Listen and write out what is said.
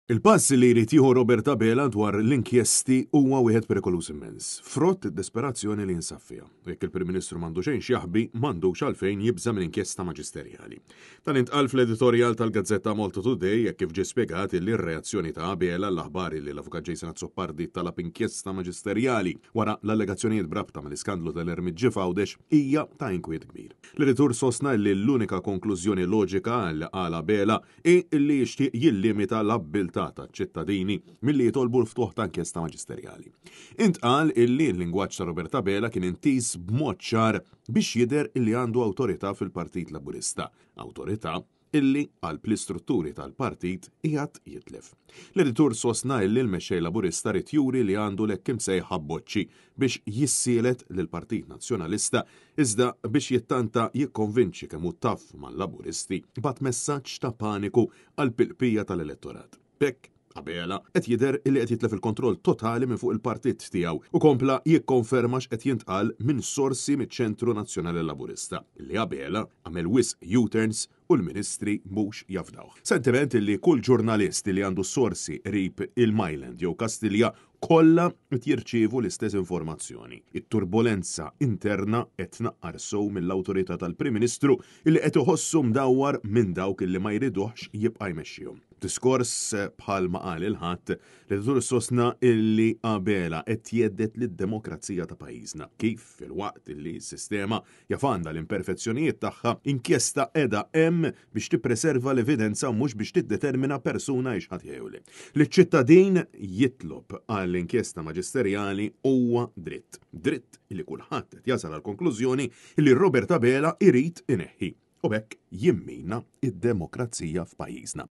Il-pass li jrid jieħu Robert Abela dwar l-inkjesti huwa wieħed perikolus immens, frott id-desperazzjoni li jinsab fiha. Jekk il-Prim Ministru m'għandu xejn x'jaħbi, m'għandux għalfejn jibża minn inkjesta maġisterjali. Dan intqal fl-editorjal tal-Gazzetta Malta Today jekk kif ġie spjegat li r-reazzjoni ta' Abela l-aħbari li l-Avukat Jason Azzopardi talab inkjesta maġisterjali wara l-allegazzjonijiet brabta mal-iskandlu tal-Ermiġġi Fawdex hija ta' inkwiet kbir. L-editur sostna li l-unika konklużjoni loġika li qal Abela hi li jixtieq jillimita l-abbiltà ta' ċittadini milli jitolbu l-ftuħ ta' inkjesta maġisterjali. Intqal illi l-lingwaġġ ta' Robert Abela kien intis b'mod ċar biex jidher illi għandu awtorità fil-Partit Laburista, awtorità illi għal pl-istrutturi tal-partit qiegħed jitlef. L-editur sostna illi l-mexxej Laburista rid juri li għandu lekk imsejħa bboċċi biex jissielet lill-Partit Nazzjonalista iżda biex jittanta jikkonvinċi kemm hu taf mal-Laburisti b'għadd messaġġ ta' paniku għall pilqpija tal-elettorat. Bekk Abela qed jidher li qed jitlef il-kontroll totali minn fuq il-partit tiegħu u kompla jikkonferma x'qed jintqal minn sorsi miċ-Ċentru Nazzjonali Laburista li Abela għamel wisq U-turns u l-ministri mhux jafdaw. Sentiment li kull ġurnalist li għandu sorsi qrib il-Majland jew Kastilja kollha qed jirċievu l-istess informazzjoni. It-turbulenza interna qed tnaqqar sew mill-awtorità tal-Prim Ministru li qed iħossu mdawwar minn dawk illi ma jridux jibqa' jmexxihom. Diskors bħalma qal il-ħadd li dur sostna illi Abela qed jeddet lid-demokrazija ta' pajjiżna. Kif fil-waqt illi s-sistema jafanda l-imperfezzjonijiet tagħha inkjesta qiegħda hemm biex tippreserva l-evidenza mhux biex tiddetermina persuna x'ħadd jew. Liċ-ċittadin jitlob għall-inkjesta maġisterjali huwa dritt. Dritt illi kulħadd qed jasal għall-konklużjoni illi Robert Abela irid ineħħi u bekk jimmina id-demokrazija f'pajjiżna.